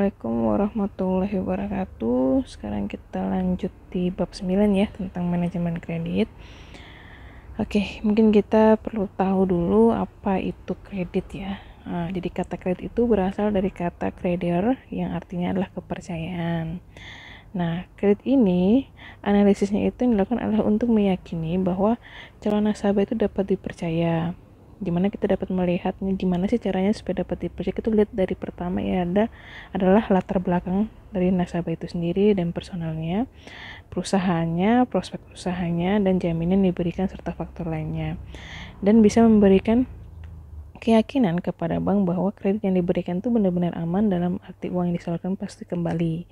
Assalamualaikum warahmatullahi wabarakatuh. Sekarang kita lanjut di bab 9 ya, tentang manajemen kredit. Oke, mungkin kita perlu tahu dulu apa itu kredit ya. Jadi kata kredit itu berasal dari kata creditor yang artinya adalah kepercayaan. Nah, kredit ini analisisnya itu yang dilakukan adalah untuk meyakini bahwa calon nasabah itu dapat dipercaya. Dimana kita dapat melihatnya gimana sih caranya supaya dapat dipercaya. Kita lihat dari pertama ya adalah latar belakang dari nasabah itu sendiri dan personalnya, perusahaannya, prospek usahanya, dan jaminan diberikan serta faktor lainnya, dan bisa memberikan keyakinan kepada bank bahwa kredit yang diberikan itu benar-benar aman, dalam arti uang yang disalurkan pasti kembali.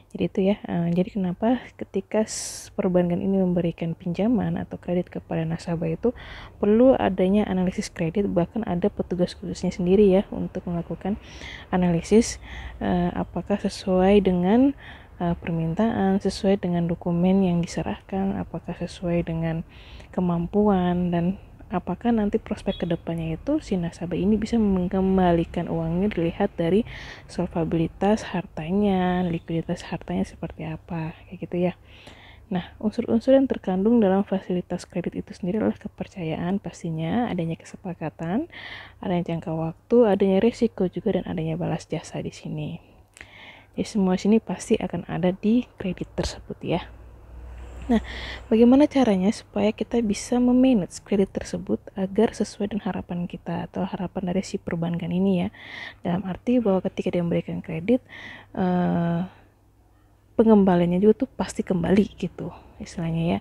Jadi itu ya, jadi kenapa ketika perbankan ini memberikan pinjaman atau kredit kepada nasabah itu perlu adanya analisis kredit, bahkan ada petugas khususnya sendiri ya untuk melakukan analisis apakah sesuai dengan permintaan, sesuai dengan dokumen yang diserahkan, apakah sesuai dengan kemampuan, dan apakah nanti prospek kedepannya itu si nasabah ini bisa mengembalikan uangnya dilihat dari solvabilitas hartanya, likuiditas hartanya seperti apa, kayak gitu ya. Nah, unsur-unsur yang terkandung dalam fasilitas kredit itu sendiri adalah kepercayaan pastinya, adanya kesepakatan, adanya jangka waktu, adanya risiko juga, dan adanya balas jasa di sini. Jadi semua sini pasti akan ada di kredit tersebut ya. Nah, bagaimana caranya supaya kita bisa memanage kredit tersebut agar sesuai dengan harapan kita atau harapan dari si perbankan ini ya. Dalam arti bahwa ketika dia memberikan kredit, pengembaliannya juga tuh pasti kembali gitu istilahnya ya.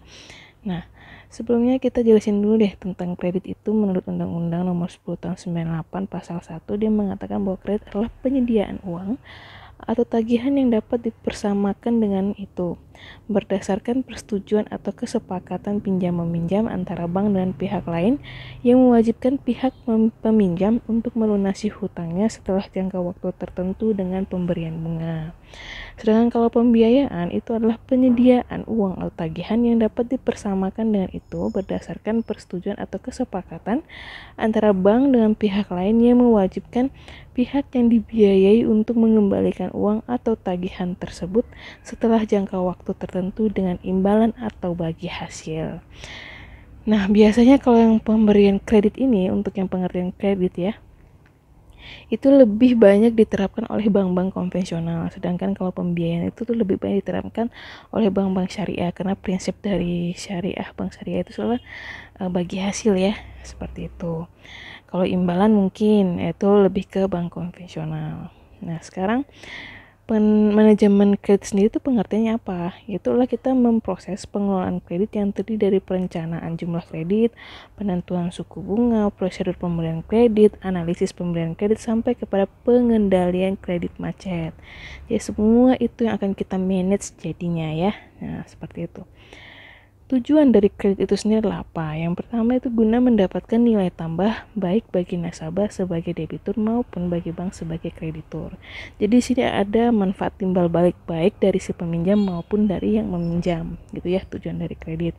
Nah, sebelumnya kita jelasin dulu deh tentang kredit itu. Menurut Undang-Undang Nomor 10 Tahun 98 Pasal 1, dia mengatakan bahwa kredit adalah penyediaan uang atau tagihan yang dapat dipersamakan dengan itu berdasarkan persetujuan atau kesepakatan pinjam-meminjam antara bank dan pihak lain yang mewajibkan pihak peminjam untuk melunasi hutangnya setelah jangka waktu tertentu dengan pemberian bunga. Sedangkan kalau pembiayaan itu adalah penyediaan uang atau tagihan yang dapat dipersamakan dengan itu berdasarkan persetujuan atau kesepakatan antara bank dengan pihak lain yang mewajibkan pihak yang dibiayai untuk mengembalikan uang atau tagihan tersebut setelah jangka waktu tertentu dengan imbalan atau bagi hasil. Nah, biasanya kalau yang pemberian kredit ini, untuk yang pengertian kredit ya, itu lebih banyak diterapkan oleh bank-bank konvensional, sedangkan kalau pembiayaan itu tuh lebih banyak diterapkan oleh bank-bank syariah, karena prinsip dari syariah, bank syariah itu soalnya bagi hasil ya, seperti itu. Kalau imbalan mungkin itu lebih ke bank konvensional. Nah, sekarang manajemen kredit sendiri itu pengertiannya apa? Itulah kita memproses pengelolaan kredit yang terdiri dari perencanaan jumlah kredit, penentuan suku bunga, prosedur pemberian kredit, analisis pemberian kredit, sampai kepada pengendalian kredit macet. Jadi semua itu yang akan kita manage jadinya ya. Nah, seperti itu. Tujuan dari kredit itu sendiri adalah apa? Yang pertama itu guna mendapatkan nilai tambah baik bagi nasabah sebagai debitur maupun bagi bank sebagai kreditur. Jadi di sini ada manfaat timbal balik baik dari si peminjam maupun dari yang meminjam, gitu ya tujuan dari kredit.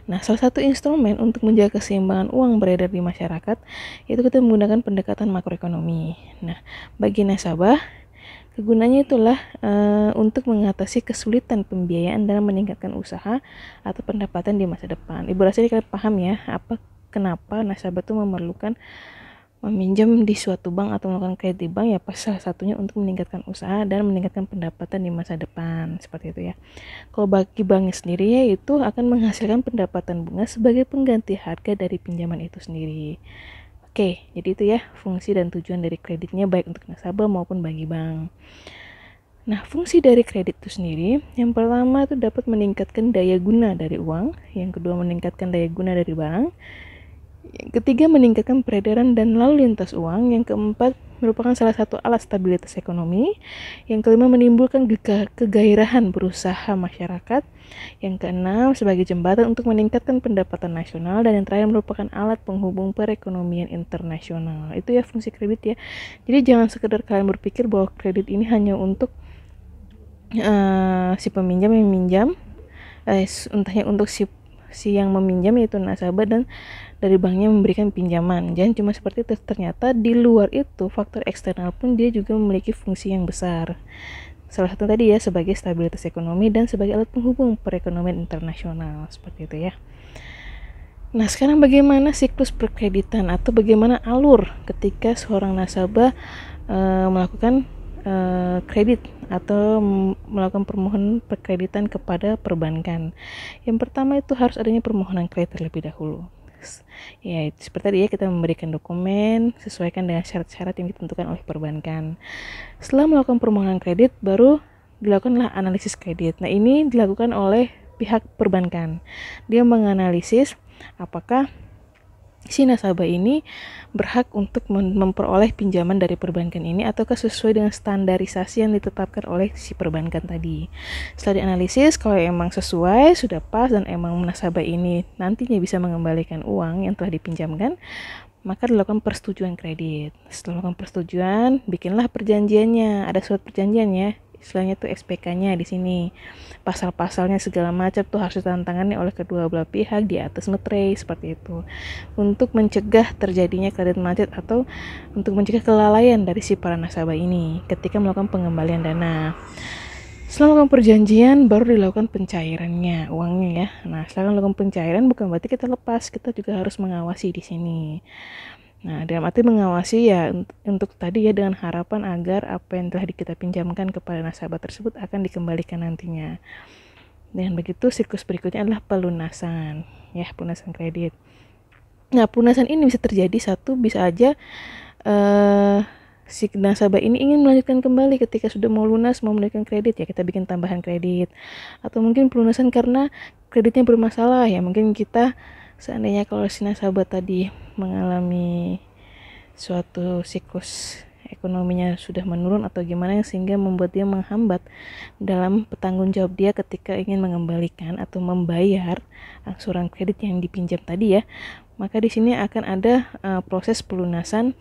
Nah, salah satu instrumen untuk menjaga keseimbangan uang beredar di masyarakat itu kita menggunakan pendekatan makroekonomi. Nah, bagi nasabah kegunaannya itulah untuk mengatasi kesulitan pembiayaan dalam meningkatkan usaha atau pendapatan di masa depan. Ibu rasa kalian paham ya, kenapa nasabah itu memerlukan meminjam di suatu bank atau melakukan kredit di bank ya, pas salah satunya untuk meningkatkan usaha dan meningkatkan pendapatan di masa depan, seperti itu ya. Kalau bagi banknya sendiri ya, itu akan menghasilkan pendapatan bunga sebagai pengganti harga dari pinjaman itu sendiri. Oke, jadi itu ya fungsi dan tujuan dari kreditnya baik untuk nasabah maupun bagi bank. Nah, fungsi dari kredit itu sendiri, yang pertama itu dapat meningkatkan daya guna dari uang, yang kedua meningkatkan daya guna dari bank, yang ketiga meningkatkan peredaran dan lalu lintas uang, yang keempat merupakan salah satu alat stabilitas ekonomi, yang kelima menimbulkan kegairahan berusaha masyarakat, yang keenam sebagai jembatan untuk meningkatkan pendapatan nasional, dan yang terakhir merupakan alat penghubung perekonomian internasional. Itu ya fungsi kredit ya. Jadi jangan sekedar kalian berpikir bahwa kredit ini hanya untuk si peminjam yang meminjam, entahnya untuk si yang meminjam yaitu nasabah dan dari banknya memberikan pinjaman. Jangan cuma seperti itu, ternyata di luar itu faktor eksternal pun dia juga memiliki fungsi yang besar. Salah satu tadi ya sebagai stabilitas ekonomi dan sebagai alat penghubung perekonomian internasional, seperti itu ya. Nah, sekarang bagaimana siklus perkreditan atau bagaimana alur ketika seorang nasabah melakukan kredit atau melakukan permohonan perkreditan kepada perbankan. Yang pertama itu harus adanya permohonan kredit terlebih dahulu. Ya, seperti tadi ya, kita memberikan dokumen sesuaikan dengan syarat-syarat yang ditentukan oleh perbankan. Setelah melakukan permohonan kredit, baru dilakukanlah analisis kredit. Nah, ini dilakukan oleh pihak perbankan. Dia menganalisis apakah si nasabah ini berhak untuk memperoleh pinjaman dari perbankan ini ataukah sesuai dengan standarisasi yang ditetapkan oleh si perbankan tadi. Setelah dianalisis, kalau emang sesuai, sudah pas, dan emang nasabah ini nantinya bisa mengembalikan uang yang telah dipinjamkan, maka dilakukan persetujuan kredit. Setelah melakukan persetujuan, bikinlah perjanjiannya. Ada surat perjanjian ya, istilahnya tuh SPK-nya di sini. Pasal-pasalnya segala macam tuh harus ditandatangani oleh kedua belah pihak di atas materai seperti itu. Untuk mencegah terjadinya kredit macet atau untuk mencegah kelalaian dari si para nasabah ini ketika melakukan pengembalian dana. Setelah melakukan perjanjian, baru dilakukan pencairannya uangnya ya. Nah, setelah melakukan pencairan bukan berarti kita lepas, kita juga harus mengawasi di sini. Nah, dalam arti mengawasi ya untuk tadi ya, dengan harapan agar apa yang telah kita pinjamkan kepada nasabah tersebut akan dikembalikan nantinya. Dan begitu siklus berikutnya adalah pelunasan, ya, pelunasan kredit. Nah, pelunasan ini bisa terjadi bisa aja si nasabah ini ingin melanjutkan kembali ketika sudah mau lunas, mau melanjutkan kredit, ya kita bikin tambahan kredit. Atau mungkin pelunasan karena kreditnya bermasalah, ya mungkin kita seandainya kalau si nasabah tadi mengalami suatu siklus ekonominya sudah menurun atau gimana sehingga membuat dia menghambat dalam tanggung jawab dia ketika ingin mengembalikan atau membayar angsuran kredit yang dipinjam tadi ya, maka di sini akan ada proses pelunasan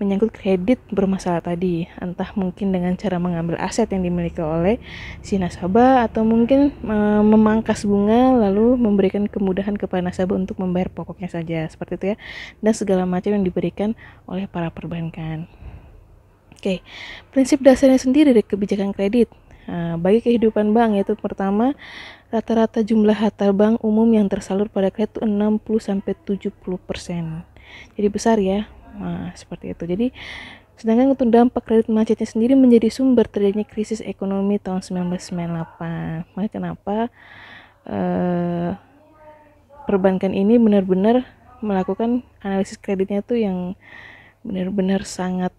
menyangkut kredit bermasalah tadi, entah mungkin dengan cara mengambil aset yang dimiliki oleh si nasabah atau mungkin memangkas bunga lalu memberikan kemudahan kepada nasabah untuk membayar pokoknya saja, seperti itu ya, dan segala macam yang diberikan oleh para perbankan. Oke, prinsip dasarnya sendiri dari kebijakan kredit bagi kehidupan bank yaitu pertama, rata-rata jumlah harta bank umum yang tersalur pada kredit itu 60-70%. Jadi besar ya. Nah, seperti itu. Jadi sedangkan untuk dampak kredit macetnya sendiri menjadi sumber terjadinya krisis ekonomi tahun 1998. Makanya kenapa perbankan ini benar-benar melakukan analisis kreditnya tuh yang benar-benar sangat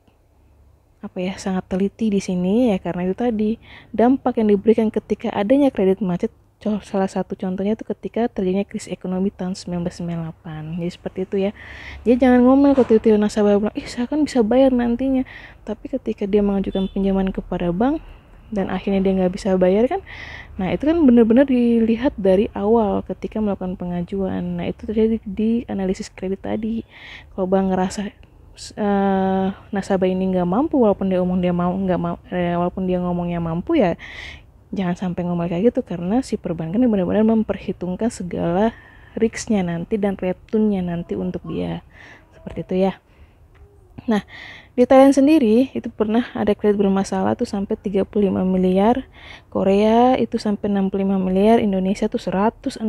sangat teliti di sini ya, karena itu tadi dampak yang diberikan ketika adanya kredit macet. Salah satu contohnya itu ketika terjadinya krisis ekonomi tahun 1998. Jadi seperti itu ya. Jadi jangan ngomel ketika nasabah bilang, saya kan bisa bayar nantinya. Tapi ketika dia mengajukan pinjaman kepada bank dan akhirnya dia nggak bisa bayar kan, nah itu kan benar-benar dilihat dari awal ketika melakukan pengajuan. Nah itu terjadi di analisis kredit tadi. Kalau bank ngerasa nasabah ini nggak mampu walaupun dia ngomongnya mampu ya, jangan sampai ngomong kayak gitu, karena si perbankan benar-benar memperhitungkan segala risknya nanti dan returnnya nanti untuk dia, seperti itu ya. Nah, di Thailand sendiri itu pernah ada kredit bermasalah tuh sampai 35 miliar, Korea itu sampai 65 miliar, Indonesia tuh 164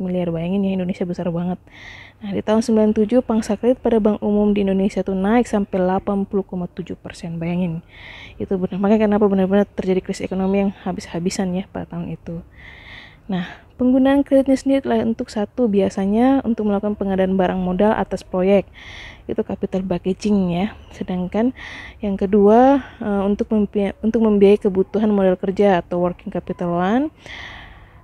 miliar. Bayangin ya, Indonesia besar banget. Nah, di tahun 97 pangsa kredit pada bank umum di Indonesia tuh naik sampai 80,7%. Bayangin. Itu benar. Makanya kenapa benar-benar terjadi krisis ekonomi yang habis-habisan ya pada tahun itu. Nah, penggunaan kreditnya sendiri adalah untuk satu, biasanya untuk melakukan pengadaan barang modal atas proyek, itu capital packaging ya. Sedangkan yang kedua untuk membiayai kebutuhan modal kerja atau working capital loan.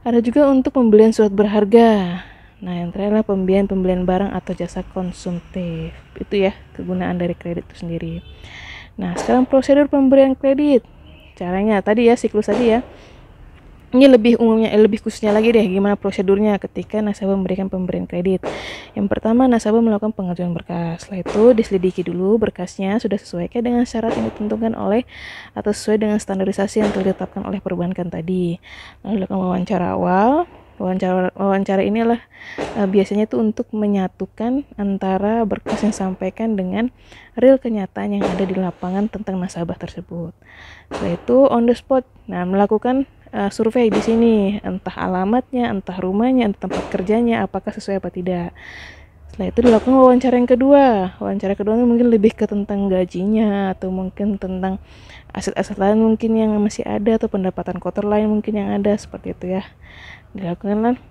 Ada juga untuk pembelian surat berharga. Nah, yang terakhir adalah pembelian barang atau jasa konsumtif. Itu ya kegunaan dari kredit itu sendiri. Nah, sekarang prosedur pemberian kredit. Caranya tadi ya, siklus tadi ya. Ini lebih khususnya lagi deh gimana prosedurnya ketika nasabah memberikan pemberian kredit. Yang pertama, nasabah melakukan pengajuan berkas. Setelah itu diselidiki dulu berkasnya sudah sesuaikah dengan syarat yang ditentukan oleh atau sesuai dengan standarisasi yang telah ditetapkan oleh perbankan tadi. Lalu dilakukan wawancara awal. Wawancara inilah biasanya itu untuk menyatukan antara berkas yang disampaikan dengan real kenyataan yang ada di lapangan tentang nasabah tersebut. Setelah itu on the spot, melakukan survei di sini, entah alamatnya, entah rumahnya, entah tempat kerjanya, apakah sesuai apa tidak. Setelah itu dilakukan wawancara yang kedua. Wawancara kedua ini mungkin lebih ke tentang gajinya, atau mungkin tentang aset-aset lain mungkin yang masih ada, atau pendapatan kotor lain mungkin yang ada, seperti itu ya. Dilakukan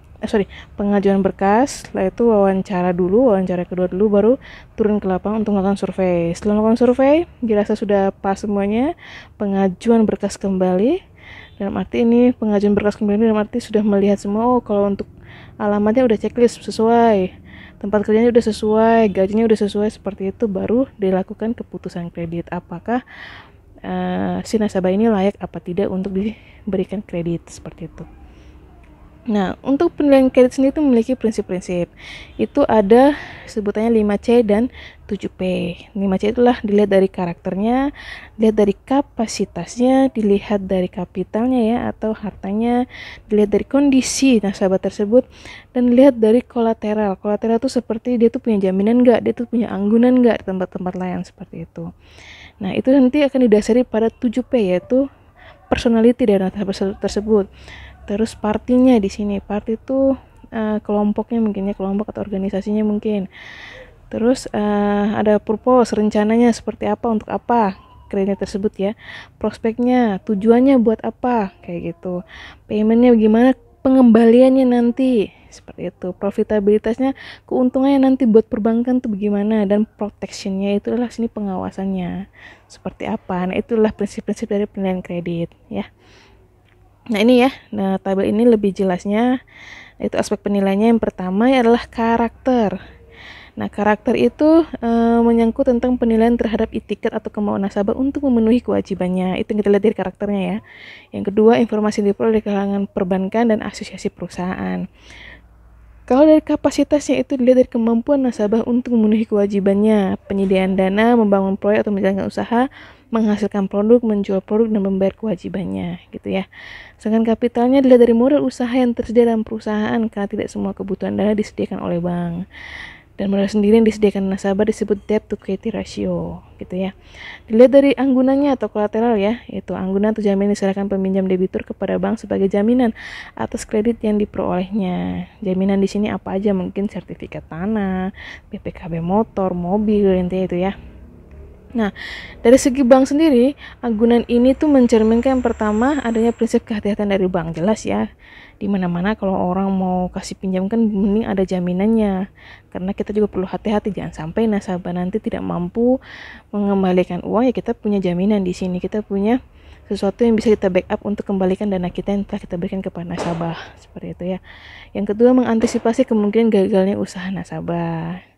pengajuan berkas. Setelah itu wawancara kedua dulu, baru turun ke lapangan untuk melakukan survei. Setelah melakukan survei, dirasa sudah pas semuanya, pengajuan berkas kembali. Dalam arti ini pengajuan berkas kembali dalam arti sudah melihat semua, kalau untuk alamatnya udah checklist sesuai, tempat kerjanya udah sesuai, gajinya udah sesuai, seperti itu baru dilakukan keputusan kredit. Apakah si nasabah ini layak apa tidak untuk diberikan kredit, seperti itu. Nah, untuk penilaian kredit sendiri itu memiliki prinsip-prinsip. Itu ada sebutannya 5C dan 7P. 5C itulah dilihat dari karakternya, dilihat dari kapasitasnya, dilihat dari kapitalnya ya atau hartanya, dilihat dari kondisi nasabah tersebut, dan dilihat dari kolateral. Kolateral itu seperti dia tuh punya jaminan nggak, dia tuh punya anggunan nggak di tempat-tempat lain, seperti itu. Nah, itu nanti akan didasari pada 7P, yaitu personality dari nasabah tersebut. Terus partinya di sini, party itu kelompoknya mungkin ya, kelompok atau organisasinya mungkin. Terus ada purpose, rencananya seperti apa, untuk apa kredit tersebut ya. Prospeknya, tujuannya buat apa, kayak gitu. Paymentnya bagaimana, pengembaliannya nanti, seperti itu. Profitabilitasnya, keuntungannya nanti buat perbankan tuh bagaimana, dan protectionnya itulah sini pengawasannya seperti apa. Nah, itulah prinsip-prinsip dari penilaian kredit ya. Nah ini ya, tabel ini lebih jelasnya, itu aspek penilaiannya. Yang pertama adalah karakter. Nah, karakter itu menyangkut tentang penilaian terhadap etiket atau kemauan nasabah untuk memenuhi kewajibannya. Itu yang kita lihat dari karakternya ya. Yang kedua, informasi yang diperoleh dari kalangan perbankan dan asosiasi perusahaan. Kalau dari kapasitasnya itu dilihat dari kemampuan nasabah untuk memenuhi kewajibannya, penyediaan dana, membangun proyek atau menjalankan usaha, menghasilkan produk, menjual produk, dan membayar kewajibannya, gitu ya. Sedangkan kapitalnya dilihat dari modal usaha yang tersedia dalam perusahaan, karena tidak semua kebutuhan dana disediakan oleh bank. Dan modal sendiri yang disediakan nasabah disebut debt to equity ratio, gitu ya. Dilihat dari anggunannya atau kolateral ya, yaitu anggunan atau jaminan diserahkan peminjam debitur kepada bank sebagai jaminan atas kredit yang diperolehnya. Jaminan di sini apa aja, mungkin sertifikat tanah, BPKB motor, mobil, intinya itu ya. Nah, dari segi bank sendiri, anggunan ini tuh mencerminkan pertama adanya prinsip kehati-hatian dari bank, jelas ya. Dimana-mana kalau orang mau kasih pinjam kan mending ada jaminannya. Karena kita juga perlu hati-hati, jangan sampai nasabah nanti tidak mampu mengembalikan uang, ya kita punya jaminan di sini. Kita punya sesuatu yang bisa kita backup untuk kembalikan dana kita yang telah kita berikan kepada nasabah, seperti itu ya. Yang kedua, mengantisipasi kemungkinan gagalnya usaha nasabah.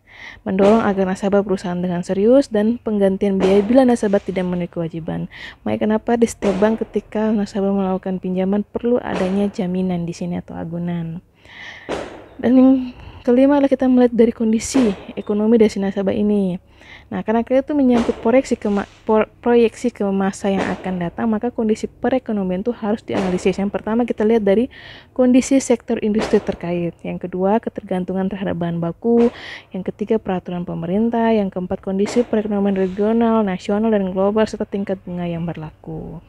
Mendorong agar nasabah berusaha dengan serius, dan penggantian biaya bila nasabah tidak memenuhi kewajiban. Makanya kenapa di setiap bank ketika nasabah melakukan pinjaman perlu adanya jaminan di sini atau agunan. Dan yang kelima adalah kita melihat dari kondisi ekonomi dari si nasabah ini. Nah, karena kita itu menyangkut proyeksi ke masa yang akan datang, maka kondisi perekonomian itu harus dianalisis. Yang pertama kita lihat dari kondisi sektor industri terkait. Yang kedua, ketergantungan terhadap bahan baku. Yang ketiga, peraturan pemerintah. Yang keempat, kondisi perekonomian regional, nasional, dan global, serta tingkat bunga yang berlaku.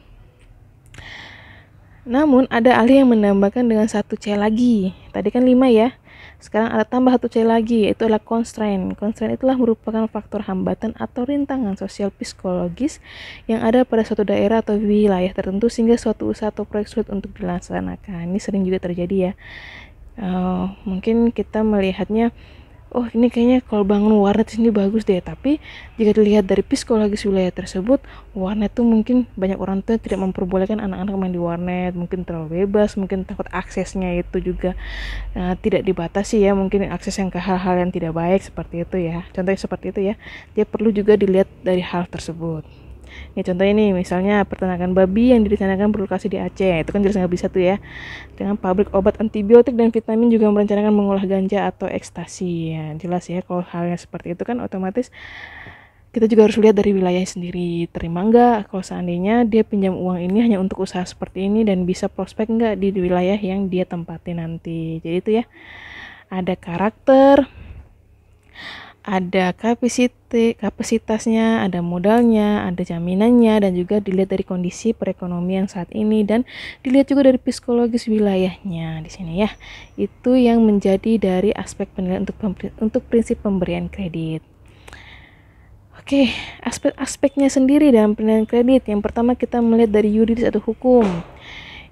Namun, ada ahli yang menambahkan dengan 1C lagi. Tadi kan 5 ya. Sekarang ada tambah 1C lagi, yaitu adalah constraint. Constraint itulah merupakan faktor hambatan atau rintangan sosial psikologis yang ada pada suatu daerah atau wilayah tertentu sehingga suatu usaha atau proyek sulit untuk dilaksanakan. Ini sering juga terjadi ya. Mungkin kita melihatnya, oh ini kayaknya kalau bangun warnet sini bagus deh, tapi jika dilihat dari psikologis wilayah tersebut, warnet tuh mungkin banyak orang tua tidak memperbolehkan anak-anak main di warnet, mungkin terlalu bebas, mungkin takut aksesnya itu juga tidak dibatasi ya, mungkin akses yang ke hal-hal yang tidak baik seperti itu ya. Contohnya seperti itu ya, dia perlu juga dilihat dari hal tersebut. Ini contohnya nih, misalnya peternakan babi yang direncanakan berlokasi di Aceh, itu kan jelas nggak bisa tuh ya. Dengan pabrik obat antibiotik dan vitamin juga merencanakan mengolah ganja atau ekstasi, ya jelas ya. Kalau halnya seperti itu kan otomatis kita juga harus lihat dari wilayahnya sendiri, terima nggak kalau seandainya dia pinjam uang ini hanya untuk usaha seperti ini dan bisa prospek nggak di wilayah yang dia tempati nanti. Jadi itu ya, ada karakter, ada kapasitasnya, ada modalnya, ada jaminannya, dan juga dilihat dari kondisi perekonomian saat ini dan dilihat juga dari psikologis wilayahnya di sini ya. Itu yang menjadi dari aspek penilaian untuk prinsip pemberian kredit. Oke, aspek-aspeknya sendiri dalam penilaian kredit. Yang pertama kita melihat dari yuridis atau hukum.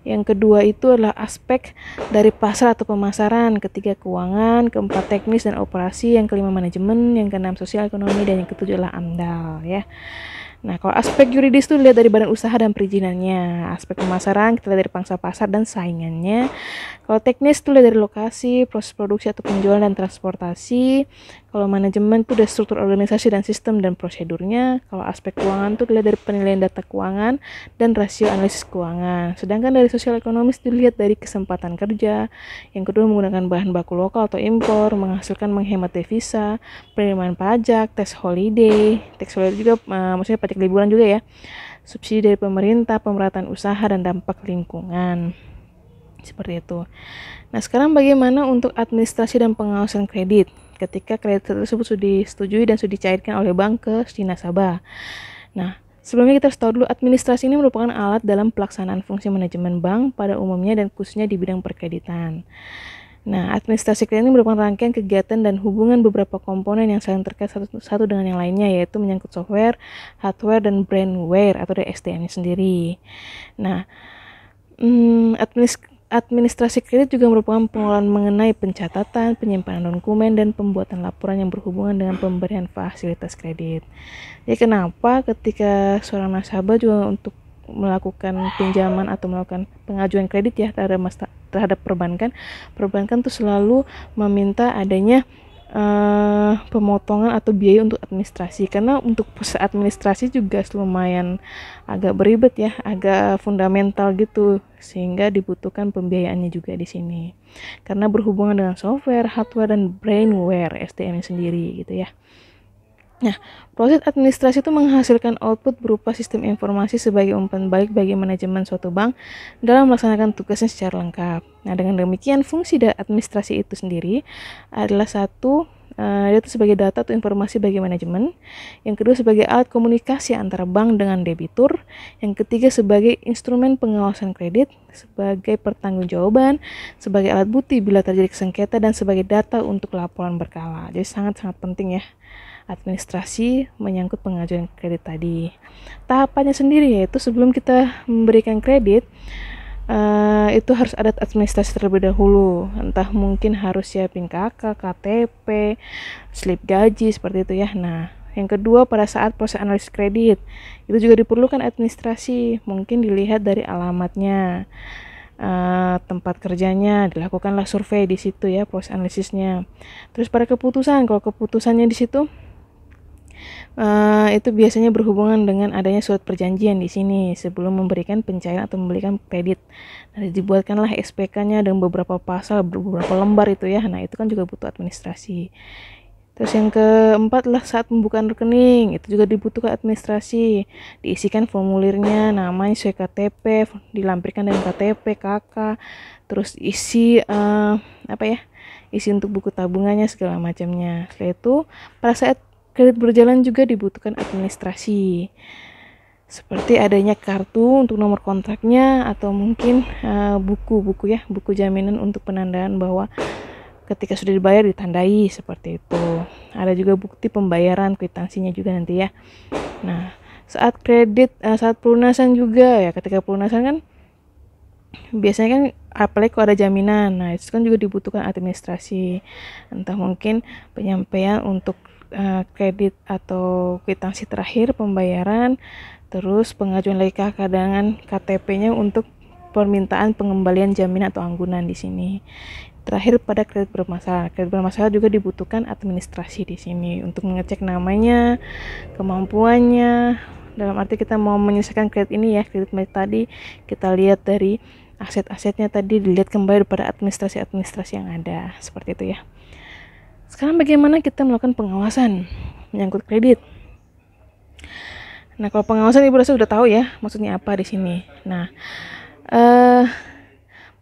Yang kedua itu adalah aspek dari pasar atau pemasaran, ketiga keuangan, keempat teknis dan operasi, yang kelima manajemen, yang keenam sosial ekonomi, dan yang ketujuh adalah AMDAL ya. Nah, kalau aspek yuridis itu lihat dari badan usaha dan perizinannya. Aspek pemasaran kita lihat dari pangsa pasar dan saingannya. Kalau teknis itu lihat dari lokasi, proses produksi atau penjualan dan transportasi. Kalau manajemen itu dari struktur organisasi dan sistem dan prosedurnya. Kalau aspek keuangan itu dilihat dari penilaian data keuangan dan rasio analisis keuangan. Sedangkan dari sosial ekonomis dilihat dari kesempatan kerja. Yang kedua menggunakan bahan baku lokal atau impor, menghasilkan menghemat devisa, penerimaan pajak, tax holiday juga maksudnya pajak liburan juga ya. Subsidi dari pemerintah, pemerataan usaha dan dampak lingkungan. Seperti itu. Nah, sekarang bagaimana untuk administrasi dan pengawasan kredit? Ketika kredit tersebut sudah disetujui dan sudah dicairkan oleh bank ke si nasabah. Nah, sebelumnya kita harus tahu dulu administrasi ini merupakan alat dalam pelaksanaan fungsi manajemen bank pada umumnya dan khususnya di bidang perkreditan. Nah, administrasi kredit ini merupakan rangkaian kegiatan dan hubungan beberapa komponen yang saling terkait satu dengan yang lainnya, yaitu menyangkut software, hardware, dan brandware atau dari SDM-nya sendiri. Nah, administrasi kredit juga merupakan pengelolaan mengenai pencatatan, penyimpanan dokumen, dan pembuatan laporan yang berhubungan dengan pemberian fasilitas kredit. Jadi kenapa ketika seorang nasabah juga untuk melakukan pinjaman atau melakukan pengajuan kredit ya terhadap perbankan tuh selalu meminta adanya pemotongan atau biaya untuk administrasi, karena untuk proses administrasi juga lumayan agak beribet ya, agak fundamental gitu, sehingga dibutuhkan pembiayaannya juga di sini karena berhubungan dengan software, hardware, dan brainware SDM sendiri gitu ya. Nah, proses administrasi itu menghasilkan output berupa sistem informasi sebagai umpan balik bagi manajemen suatu bank dalam melaksanakan tugasnya secara lengkap. Nah, dengan demikian fungsi dari administrasi itu sendiri adalah satu, yaitu sebagai data atau informasi bagi manajemen. Yang kedua sebagai alat komunikasi antara bank dengan debitur. Yang ketiga sebagai instrumen pengawasan kredit, sebagai pertanggungjawaban, sebagai alat bukti bila terjadi sengketa, dan sebagai data untuk laporan berkala. Jadi sangat-sangat penting ya administrasi menyangkut pengajuan kredit tadi. Tahapannya sendiri yaitu sebelum kita memberikan kredit, itu harus ada administrasi terlebih dahulu. Entah mungkin harus siapin KK, KTP, slip gaji seperti itu ya. Nah, yang kedua pada saat proses analisis kredit itu juga diperlukan administrasi. Mungkin dilihat dari alamatnya, tempat kerjanya, dilakukanlah survei di situ ya proses analisisnya. Terus pada keputusan, kalau keputusannya di situ itu biasanya berhubungan dengan adanya surat perjanjian di sini sebelum memberikan pencairan atau memberikan kredit. Nah, dibuatkanlah SPK-nya dengan beberapa pasal, beberapa lembar itu ya. Nah, itu kan juga butuh administrasi. Terus yang keempat lah saat pembukaan rekening, itu juga dibutuhkan administrasi. Diisikan formulirnya, namanya sesuai KTP, dilampirkan dengan KTP, KK, terus isi isi untuk buku tabungannya segala macamnya. Setelah itu pada saat kredit berjalan juga dibutuhkan administrasi, seperti adanya kartu untuk nomor kontraknya atau mungkin buku jaminan untuk penandaan bahwa ketika sudah dibayar ditandai seperti itu. Ada juga bukti pembayaran, kwitansinya juga nanti ya. Nah, saat pelunasan juga ya, ketika pelunasan kan biasanya kan apalagi kalau ada jaminan. Nah, itu kan juga dibutuhkan administrasi. Entah mungkin penyampaian untuk kredit atau kwitansi terakhir pembayaran, terus pengajuan lagi keadaan KTP-nya untuk permintaan pengembalian jaminan atau anggunan di sini. Terakhir pada kredit bermasalah. Kredit bermasalah juga dibutuhkan administrasi di sini untuk mengecek namanya, kemampuannya. Dalam arti kita mau menyelesaikan kredit ini ya, kredit tadi kita lihat dari aset-asetnya tadi, dilihat kembali pada administrasi-administrasi yang ada. Seperti itu ya. Sekarang bagaimana kita melakukan pengawasan menyangkut kredit? Nah, kalau pengawasan Ibu rasa udah tahu ya maksudnya apa di sini. Nah,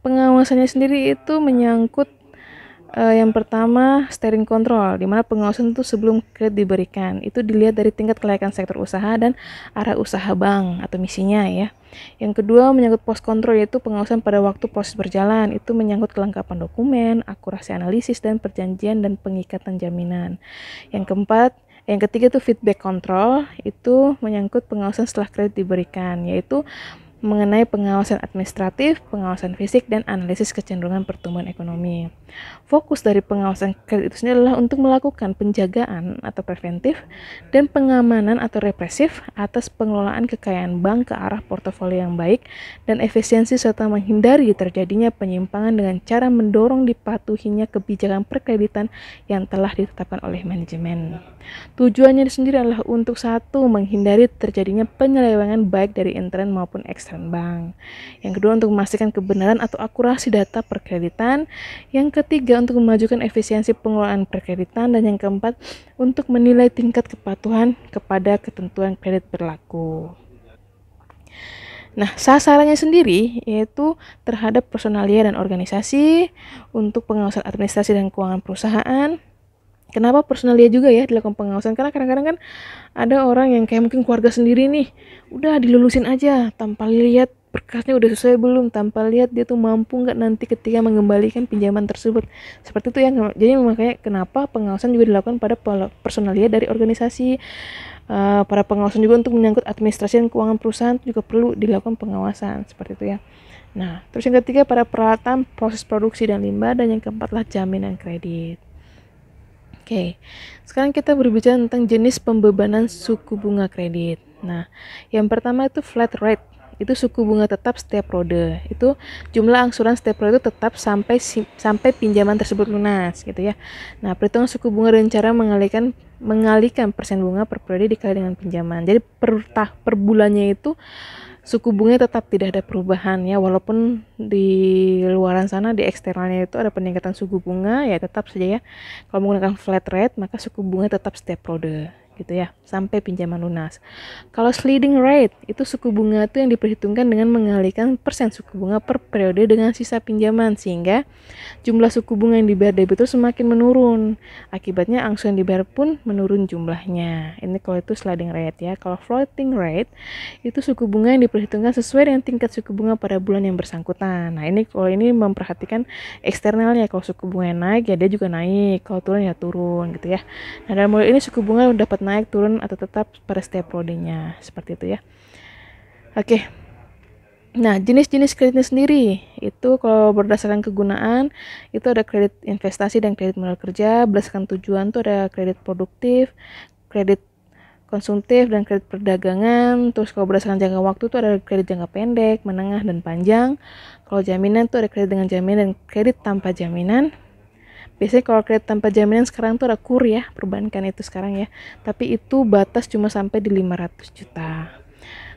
pengawasannya sendiri itu menyangkut yang pertama steering control, di mana pengawasan itu sebelum kredit diberikan itu dilihat dari tingkat kelayakan sektor usaha dan arah usaha bank atau misinya ya. Yang kedua menyangkut post control, yaitu pengawasan pada waktu proses berjalan, itu menyangkut kelengkapan dokumen, akurasi analisis dan perjanjian dan pengikatan jaminan. Yang ketiga itu feedback control, itu menyangkut pengawasan setelah kredit diberikan, yaitu mengenai pengawasan administratif, pengawasan fisik, dan analisis kecenderungan pertumbuhan ekonomi. Fokus dari pengawasan kredit itu sendiri adalah untuk melakukan penjagaan atau preventif dan pengamanan atau represif atas pengelolaan kekayaan bank ke arah portofolio yang baik dan efisiensi serta menghindari terjadinya penyimpangan dengan cara mendorong dipatuhinya kebijakan perkreditan yang telah ditetapkan oleh manajemen. Tujuannya sendiri adalah untuk satu, menghindari terjadinya penyelewengan baik dari intern maupun ekstern bank. Yang kedua, untuk memastikan kebenaran atau akurasi data perkreditan. Yang ketiga, untuk memajukan efisiensi pengelolaan perkreditan. Dan yang keempat, untuk menilai tingkat kepatuhan kepada ketentuan kredit berlaku. Nah, sasarannya sendiri yaitu terhadap personalia dan organisasi, untuk pengawasan administrasi dan keuangan perusahaan. Kenapa personalia juga ya dilakukan pengawasan? Karena kadang-kadang kan ada orang yang kayak mungkin keluarga sendiri nih, udah dilulusin aja tanpa lihat berkasnya udah sesuai belum, tanpa lihat dia tuh mampu nggak nanti ketika mengembalikan pinjaman tersebut. Seperti itu ya. Jadi makanya kenapa pengawasan juga dilakukan pada personalia dari organisasi. Para pengawasan juga untuk menyangkut administrasi dan keuangan perusahaan juga perlu dilakukan pengawasan seperti itu ya. Nah, terus yang ketiga pada peralatan, proses produksi dan limbah, dan yang keempat lah jaminan kredit. Oke, sekarang kita berbicara tentang jenis pembebanan suku bunga kredit. Nah, yang pertama itu flat rate. Itu suku bunga tetap setiap periode. Itu jumlah angsuran setiap periode tetap sampai pinjaman tersebut lunas gitu ya. Nah, perhitungan suku bunga dengan cara mengalihkan persen bunga per periode dikali dengan pinjaman. Jadi per bulannya itu suku bunganya tetap tidak ada perubahan ya, walaupun di luaran sana di eksternalnya itu ada peningkatan suku bunga ya, tetap saja ya kalau menggunakan flat rate maka suku bunga tetap setiap periode gitu ya sampai pinjaman lunas. Kalau sliding rate itu suku bunga itu yang diperhitungkan dengan mengalihkan persen suku bunga per periode dengan sisa pinjaman, sehingga jumlah suku bunga yang dibayar debitur semakin menurun. Akibatnya angsuran yang dibayar pun menurun jumlahnya. Ini kalau itu sliding rate ya. Kalau floating rate itu suku bunga yang diperhitungkan sesuai dengan tingkat suku bunga pada bulan yang bersangkutan. Nah, kalau ini memperhatikan eksternalnya. Kalau suku bunga naik ya dia juga naik, kalau turun ya turun gitu ya. Nah, dalam model ini suku bunga dapat naik, turun, atau tetap pada setiap periodenya. Seperti itu ya. Oke. Nah, jenis-jenis kreditnya sendiri itu kalau berdasarkan kegunaan itu ada kredit investasi dan kredit modal kerja. Berdasarkan tujuan tuh ada kredit produktif, kredit konsumtif, dan kredit perdagangan. Terus kalau berdasarkan jangka waktu tuh ada kredit jangka pendek, menengah, dan panjang. Kalau jaminan tuh ada kredit dengan jaminan dan kredit tanpa jaminan. Biasanya kalau kredit tanpa jaminan sekarang tuh ada KUR ya, perbankan itu sekarang ya. Tapi itu batas cuma sampai di 500 juta.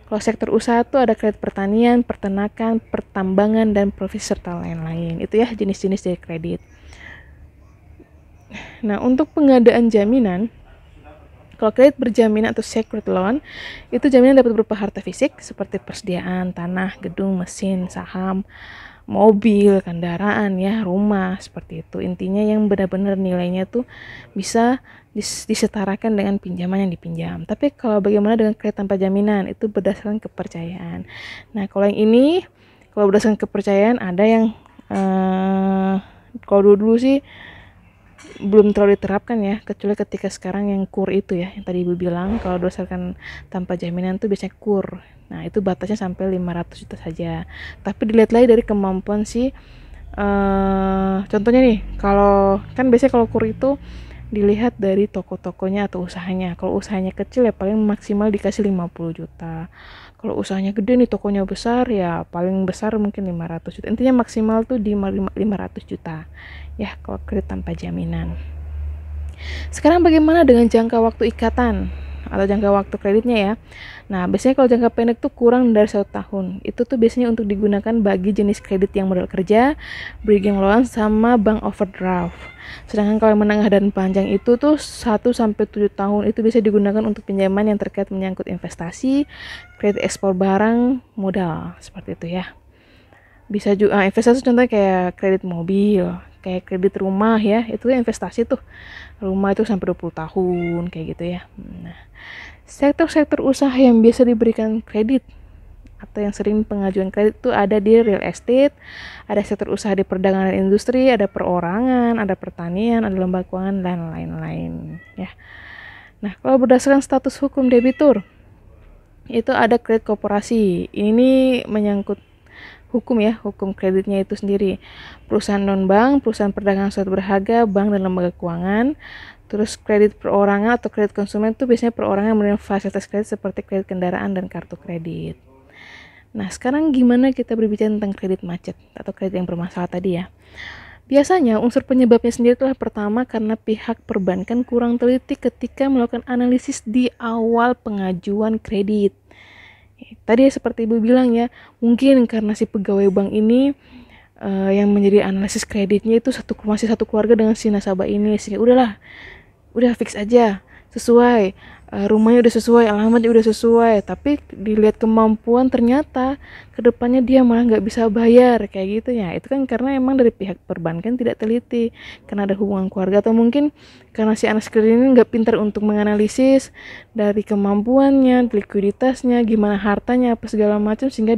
Kalau sektor usaha tuh ada kredit pertanian, peternakan, pertambangan, dan profesi serta lain-lain. Itu ya jenis-jenis dari kredit. Nah, untuk pengadaan jaminan, kalau kredit berjaminan atau secured loan, itu jaminan dapat berupa harta fisik seperti persediaan tanah, gedung, mesin, saham, mobil, kendaraan ya, rumah, seperti itu. Intinya yang benar-benar nilainya tuh bisa disetarakan dengan pinjaman yang dipinjam. Tapi kalau bagaimana dengan kredit tanpa jaminan, itu berdasarkan kepercayaan. Nah, kalau yang ini, kalau berdasarkan kepercayaan ada yang kalau dulu sih belum terlalu diterapkan ya, kecuali ketika sekarang yang KUR itu ya, yang tadi Ibu bilang kalau berdasarkan tanpa jaminan tuh biasanya KUR. Nah, itu batasnya sampai 500 juta saja. Tapi dilihat lagi dari kemampuan si contohnya nih, kalau kan biasanya kalau KUR itu dilihat dari toko-tokonya atau usahanya. Kalau usahanya kecil ya paling maksimal dikasih 50 juta. Kalau usahanya gede nih, tokonya besar ya paling besar mungkin 500 juta. Intinya maksimal tuh di 500 juta. Ya, kalau kredit tanpa jaminan. Sekarang bagaimana dengan jangka waktu ikatan? atau jangka waktu kreditnya ya. Nah, biasanya kalau jangka pendek tuh kurang dari 1 tahun. Itu tuh biasanya untuk digunakan bagi jenis kredit yang modal kerja, bridging loan, sama bank overdraft. Sedangkan kalau menengah dan panjang itu tuh 1 sampai 7 tahun itu bisa digunakan untuk pinjaman yang terkait menyangkut investasi, kredit ekspor barang, modal, seperti itu ya. Bisa juga investasi contohnya kayak kredit mobil, kayak kredit rumah ya, itu investasi tuh. Rumah itu sampai 20 tahun kayak gitu ya. Nah, sektor-sektor usaha yang biasa diberikan kredit atau yang sering pengajuan kredit itu ada di real estate, ada sektor usaha di perdagangan dan industri, ada perorangan, ada pertanian, ada lembaga keuangan, dan lain-lain ya. Nah, kalau berdasarkan status hukum debitur, itu ada kredit koperasi. Ini menyangkut hukum ya, hukum kreditnya itu sendiri. Perusahaan non-bank, perusahaan perdagangan suatu berharga, bank dan lembaga keuangan. Terus kredit perorangan atau kredit konsumen itu biasanya perorangan menerima fasilitas kredit seperti kredit kendaraan dan kartu kredit. Nah, sekarang gimana kita berbicara tentang kredit macet atau kredit yang bermasalah tadi ya? Biasanya unsur penyebabnya sendiri itulah pertama karena pihak perbankan kurang teliti ketika melakukan analisis di awal pengajuan kredit. Tadi seperti Ibu bilang ya, mungkin karena si pegawai bank ini yang menjadi analisis kreditnya itu masih satu keluarga dengan si nasabah ini, sehingga udah fix aja, sesuai, rumahnya udah sesuai, alamatnya udah sesuai, tapi dilihat kemampuan ternyata kedepannya dia malah nggak bisa bayar kayak gitu ya. Itu kan karena emang dari pihak perbankan tidak teliti, karena ada hubungan keluarga, atau mungkin karena si anak kredit ini nggak pintar untuk menganalisis dari kemampuannya, likuiditasnya, gimana hartanya, apa segala macam, sehingga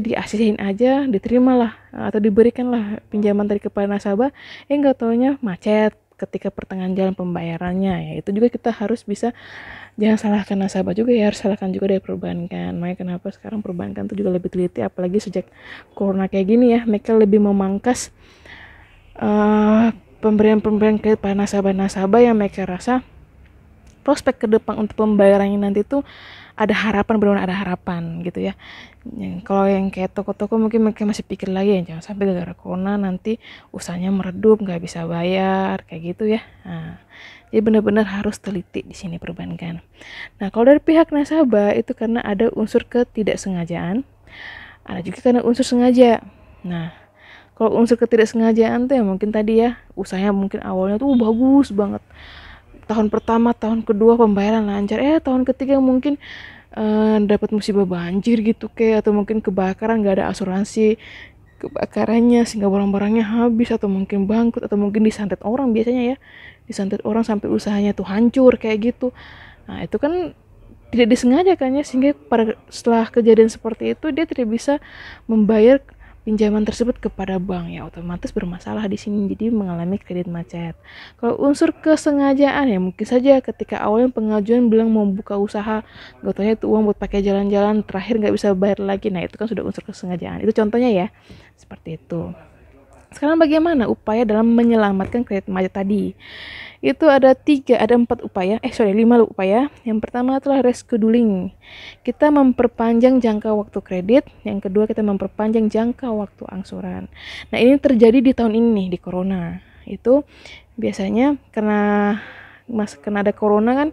diasihin aja, diterimalah atau diberikanlah pinjaman dari kepada nasabah, nggak taunya macet ketika pertengahan jalan pembayarannya ya. Itu juga kita harus bisa, jangan salahkan nasabah juga ya, harus salahkan juga dari perbankan. Makanya kenapa sekarang perbankan tuh juga lebih teliti, apalagi sejak corona kayak gini ya, mereka lebih memangkas pemberian kredit pada nasabah-nasabah yang mereka rasa prospek ke depan untuk pembayarannya nanti tuh ada harapan, benar-benar ada harapan gitu ya. Kalau yang kayak toko-toko mungkin mereka masih pikir lagi ya, jangan sampai gara-gara corona nanti usahanya meredup, nggak bisa bayar kayak gitu ya. Nah, jadi benar-benar harus teliti di sini perbankan. Nah, kalau dari pihak nasabah itu karena ada unsur ketidaksengajaan, ada juga karena unsur sengaja. Nah, kalau unsur ketidaksengajaan tuh ya mungkin tadi ya, usahanya mungkin awalnya tuh bagus banget, tahun pertama, tahun kedua pembayaran lancar, tahun ketiga mungkin dapat musibah banjir gitu kayak, atau mungkin kebakaran, nggak ada asuransi kebakarannya sehingga barang-barangnya habis, atau mungkin bangkrut, atau mungkin disantet orang, biasanya ya disantet orang sampai usahanya tuh hancur kayak gitu. Nah, itu kan tidak disengaja kan ya, sehingga setelah kejadian seperti itu dia tidak bisa membayar pinjaman tersebut kepada bank, ya otomatis bermasalah di sini, jadi mengalami kredit macet. Kalau unsur kesengajaan ya mungkin saja ketika awalnya pengajuan bilang mau buka usaha, gak taunya itu uang buat pakai jalan-jalan, terakhir nggak bisa bayar lagi. Nah, itu kan sudah unsur kesengajaan. Itu contohnya ya, seperti itu. Sekarang bagaimana upaya dalam menyelamatkan kredit macet tadi? Itu ada 4 upaya, 5 upaya. Yang pertama adalah rescheduling. Kita memperpanjang jangka waktu kredit. Yang kedua, kita memperpanjang jangka waktu angsuran. Nah, ini terjadi di tahun ini nih, di corona. Itu biasanya karena ada corona kan,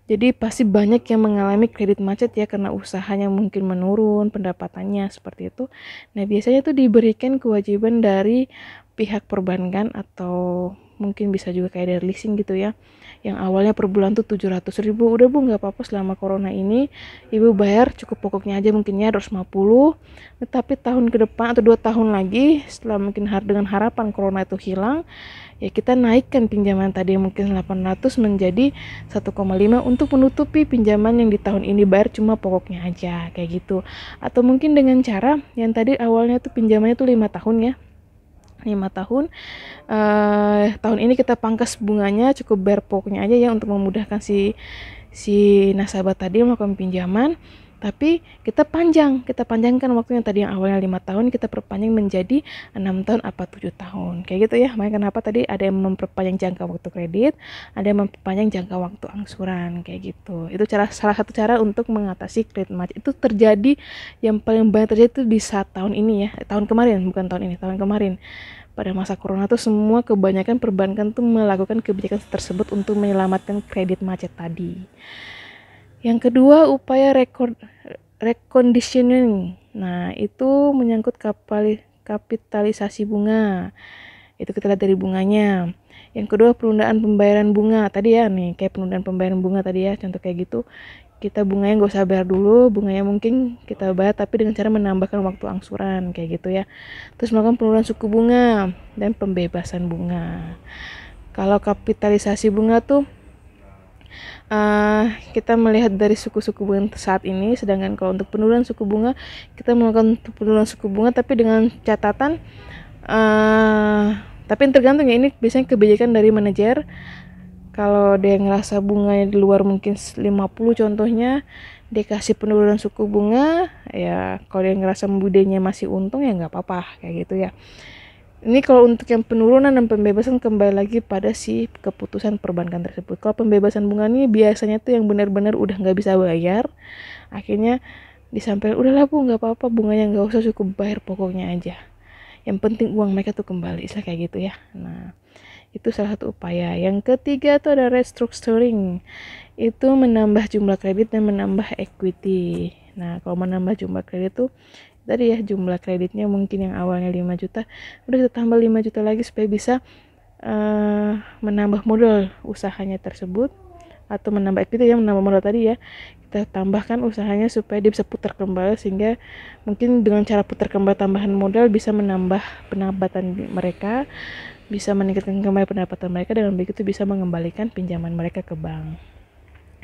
jadi pasti banyak yang mengalami kredit macet ya, karena usahanya mungkin menurun, pendapatannya seperti itu. Nah, biasanya itu diberikan kewajiban dari pihak perbankan, atau mungkin bisa juga kayak dari leasing gitu ya, yang awalnya per bulan tuh 700.000, udah Bu nggak apa-apa selama corona ini Ibu bayar cukup pokoknya aja, mungkinnya 250, tapi tahun ke depan atau 2 tahun lagi setelah mungkin dengan harapan corona itu hilang, ya kita naikkan pinjaman tadi mungkin 800 menjadi 1,5 untuk menutupi pinjaman yang di tahun ini bayar cuma pokoknya aja kayak gitu. Atau mungkin dengan cara yang tadi awalnya tuh pinjamannya tuh 5 tahun ya, 5 tahun, tahun ini kita pangkas bunganya, cukup bayar pokoknya aja ya, untuk memudahkan si nasabah tadi melakukan pinjaman. Tapi kita panjangkan waktunya, tadi yang awalnya 5 tahun kita perpanjang menjadi 6 tahun apa 7 tahun kayak gitu ya. Makanya kenapa tadi ada yang memperpanjang jangka waktu kredit, ada yang memperpanjang jangka waktu angsuran kayak gitu. Itu salah satu cara untuk mengatasi kredit macet. Itu terjadi, yang paling banyak terjadi itu di saat tahun ini ya, tahun kemarin, bukan tahun ini, tahun kemarin. pada masa corona tuh semua kebanyakan perbankan tuh melakukan kebijakan tersebut untuk menyelamatkan kredit macet tadi. Yang kedua, upaya reconditioning. Nah, itu menyangkut kapitalisasi bunga. Itu kita lihat dari bunganya. Yang kedua, penundaan pembayaran bunga. Tadi ya nih, kayak penundaan pembayaran bunga tadi ya, contoh kayak gitu. Kita bunganya nggak usah bayar dulu, bunganya mungkin kita bayar tapi dengan cara menambahkan waktu angsuran kayak gitu ya. Terus melakukan penurunan suku bunga dan pembebasan bunga. Kalau kapitalisasi bunga tuh kita melihat dari suku-suku bunga saat ini, sedangkan kalau untuk penurunan suku bunga kita melakukan penurunan suku bunga tapi dengan catatan tapi tergantung ya, ini biasanya kebijakan dari manajer. Kalau dia ngerasa bunganya di luar mungkin 50 contohnya, dia kasih penurunan suku bunga. Ya kalau dia ngerasa budenya masih untung ya nggak apa-apa kayak gitu ya. Ini kalau untuk yang penurunan dan pembebasan kembali lagi pada si keputusan perbankan tersebut. Kalau pembebasan bunga ini biasanya tuh yang benar-benar udah nggak bisa bayar, akhirnya disampaikan udahlah bu nggak apa-apa, bunganya nggak usah, cukup bayar pokoknya aja. Yang penting uang mereka tuh kembali, istilah kayak gitu ya. Nah, itu salah satu upaya. Yang ketiga tuh ada restructuring. Itu menambah jumlah kredit dan menambah equity. Nah, kalau menambah jumlah kredit tuh tadi ya, jumlah kreditnya mungkin yang awalnya 5 juta, udah kita tambah 5 juta lagi supaya bisa menambah modal usahanya tersebut, atau menambah equity yang menambah modal tadi ya. Kita tambahkan usahanya supaya dia bisa putar kembali, sehingga mungkin dengan cara putar kembali tambahan modal bisa menambah pendapatan mereka, bisa meningkatkan kembali pendapatan mereka, dengan begitu bisa mengembalikan pinjaman mereka ke bank.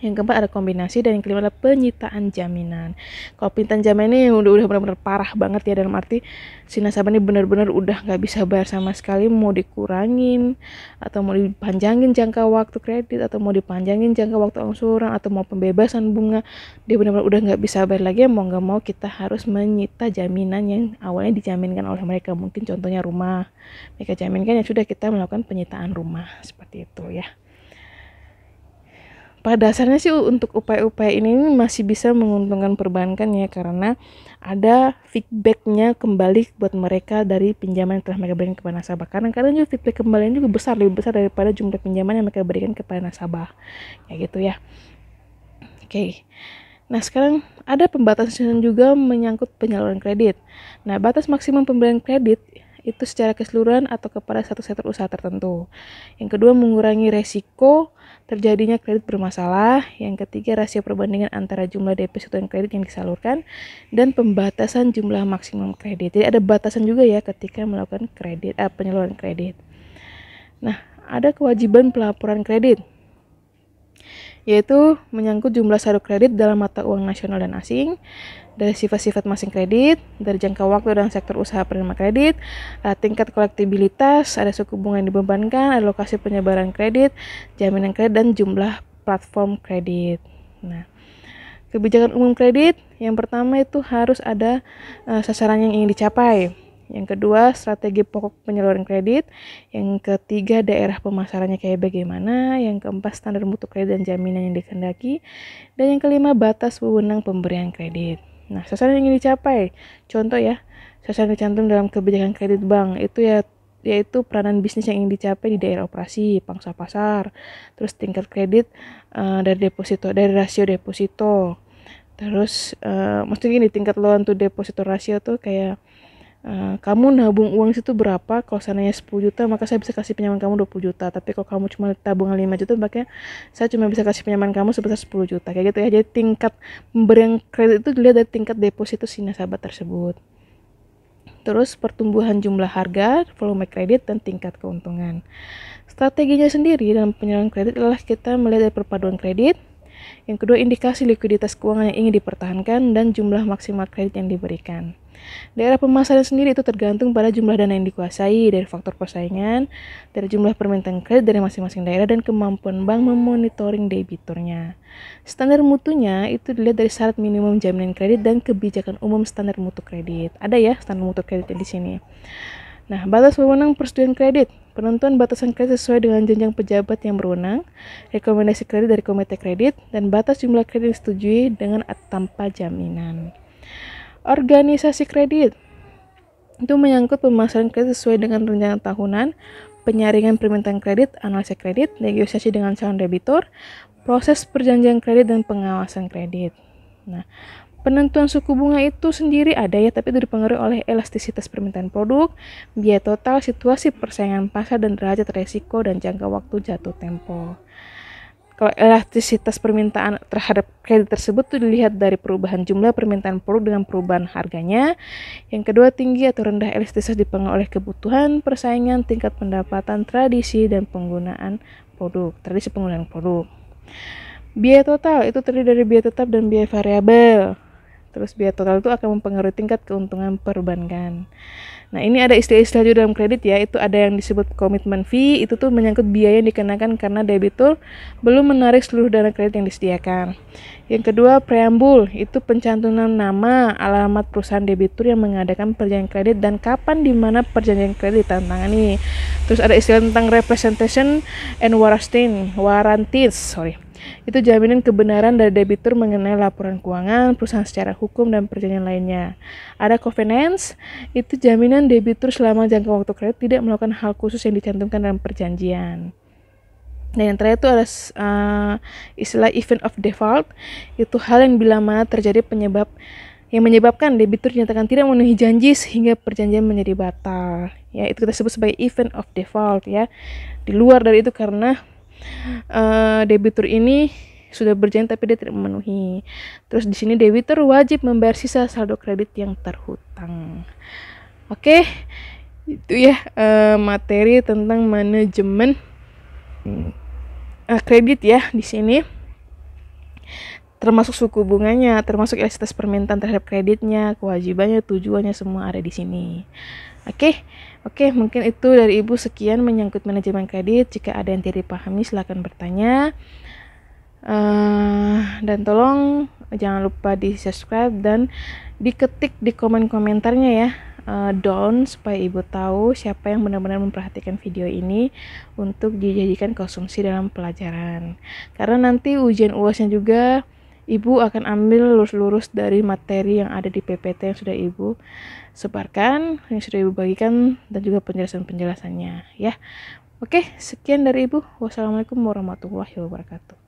Yang keempat ada kombinasi, dan yang kelima adalah penyitaan jaminan. Kalau penyitaan jaminan ini udah benar-benar parah banget ya, dalam arti si nasabah ini benar-benar udah nggak bisa bayar sama sekali, mau dikurangin atau mau dipanjangin jangka waktu kredit, atau mau dipanjangin jangka waktu angsuran, atau mau pembebasan bunga, dia benar-benar udah nggak bisa bayar lagi. Mau nggak mau kita harus menyita jaminan yang awalnya dijaminkan oleh mereka. Mungkin contohnya rumah, mereka jaminkan, ya sudah kita melakukan penyitaan rumah seperti itu ya. Pada dasarnya sih untuk upaya-upaya ini masih bisa menguntungkan perbankan ya, karena ada feedbacknya kembali buat mereka dari pinjaman yang telah mereka berikan kepada nasabah. Karena kadang juga feedback kembalian juga lebih besar daripada jumlah pinjaman yang mereka berikan kepada nasabah. Kayak gitu ya. Oke. Nah, sekarang ada pembatasan juga menyangkut penyaluran kredit. Nah, batas maksimum pemberian kredit itu secara keseluruhan atau kepada satu sektor usaha tertentu. Yang kedua, mengurangi resiko terjadinya kredit bermasalah. Yang ketiga, rasio perbandingan antara jumlah deposito dan kredit yang disalurkan, dan pembatasan jumlah maksimum kredit. Jadi ada batasan juga ya ketika melakukan penyaluran kredit. Nah, ada kewajiban pelaporan kredit, yaitu menyangkut jumlah saldo kredit dalam mata uang nasional dan asing, dari sifat-sifat masing kredit, dari jangka waktu dan sektor usaha penerima kredit, tingkat kolektibilitas, ada suku bunga yang dibebankan, ada lokasi penyebaran kredit, jaminan kredit, dan jumlah platform kredit. Nah, kebijakan umum kredit, yang pertama itu harus ada sasaran yang ingin dicapai. Yang kedua, strategi pokok penyaluran kredit. Yang ketiga, daerah pemasarannya kayak bagaimana. Yang keempat, standar mutu kredit dan jaminan yang dikehendaki. Dan yang kelima, batas wewenang pemberian kredit. Nah, sasaran yang ingin dicapai, contoh ya, sasaran dicantum dalam kebijakan kredit bank itu ya, yaitu peranan bisnis yang ingin dicapai di daerah operasi, pangsa pasar, terus tingkat kredit dari deposito, dari rasio deposito, terus maksudnya gini, tingkat loan to deposito rasio tuh kayak kamu nabung uang situ berapa, kalau sananya 10 juta maka saya bisa kasih pinjaman kamu 20 juta, tapi kalau kamu cuma tabungan 5 juta maka saya cuma bisa kasih pinjaman kamu sebesar 10 juta, kayak gitu ya. Jadi tingkat pemberian kredit itu dilihat dari tingkat deposito si nasabah tersebut. Terus pertumbuhan jumlah harga, volume kredit, dan tingkat keuntungan. Strateginya sendiri dalam penyaluran kredit adalah kita melihat dari perpaduan kredit. Yang kedua, indikasi likuiditas keuangan yang ingin dipertahankan, dan jumlah maksimal kredit yang diberikan. Daerah pemasaran sendiri itu tergantung pada jumlah dana yang dikuasai, dari faktor persaingan, dari jumlah permintaan kredit dari masing-masing daerah, dan kemampuan bank memonitoring debiturnya. Standar mutunya itu dilihat dari syarat minimum jaminan kredit dan kebijakan umum standar mutu kredit. Ada ya standar mutu kreditnya di sini. Nah, batas wewenang persetujuan kredit. Penentuan batasan kredit sesuai dengan jenjang pejabat yang berwenang, rekomendasi kredit dari komite kredit, dan batas jumlah kredit disetujui dengan atau tanpa jaminan. Organisasi kredit. Itu menyangkut pemasaran kredit sesuai dengan rencana tahunan, penyaringan permintaan kredit, analisa kredit, negosiasi dengan calon debitur, proses perjanjian kredit, dan pengawasan kredit. Nah, penentuan suku bunga itu sendiri ada ya, tapi itu dipengaruhi oleh elastisitas permintaan produk, biaya total, situasi persaingan pasar, dan derajat resiko dan jangka waktu jatuh tempo. Kalau elastisitas permintaan terhadap kredit tersebut tuh dilihat dari perubahan jumlah permintaan produk dengan perubahan harganya. Yang kedua, tinggi atau rendah elastisitas dipengaruhi oleh kebutuhan, persaingan, tingkat pendapatan, tradisi, dan penggunaan produk. Tradisi penggunaan produk. Biaya total itu terdiri dari biaya tetap dan biaya variabel. Terus biaya total itu akan mempengaruhi tingkat keuntungan perbankan. Nah, ini ada istilah-istilah juga dalam kredit ya. Itu ada yang disebut commitment fee, itu tuh menyangkut biaya yang dikenakan karena debitur belum menarik seluruh dana kredit yang disediakan. Yang kedua, preambul, itu pencantuman nama, alamat perusahaan debitur yang mengadakan perjanjian kredit dan kapan di mana perjanjian kredit ditandatangani. Terus ada istilah tentang representation and warranties. Itu jaminan kebenaran dari debitur mengenai laporan keuangan, perusahaan secara hukum, dan perjanjian lainnya. Ada covenants, itu jaminan debitur selama jangka waktu kredit tidak melakukan hal khusus yang dicantumkan dalam perjanjian. Dan yang terakhir itu ada istilah event of default, itu hal yang bila mana terjadi yang menyebabkan debitur dinyatakan tidak memenuhi janji sehingga perjanjian menjadi batal. Ya, itu kita sebut sebagai event of default ya. Di luar dari itu karena debitur ini sudah berjanji tapi dia tidak memenuhi. Terus di sini debitur wajib membayar sisa saldo kredit yang terhutang. Oke, itu ya materi tentang manajemen kredit ya di sini. Termasuk suku bunganya, termasuk elastisitas permintaan terhadap kreditnya, kewajibannya, tujuannya, semua ada di sini. Oke, mungkin itu dari Ibu sekian menyangkut manajemen kredit. Jika ada yang tidak dipahami silakan bertanya. Dan tolong jangan lupa di subscribe dan diketik di komentarnya ya, down, supaya Ibu tahu siapa yang benar-benar memperhatikan video ini untuk dijadikan konsumsi dalam pelajaran. Karena nanti ujian UASnya juga Ibu akan ambil lurus-lurus dari materi yang ada di PPT yang sudah Ibu sebarkan, yang sudah Ibu bagikan, dan juga penjelasan-penjelasannya ya. Oke, sekian dari Ibu. Wassalamualaikum warahmatullahi wabarakatuh.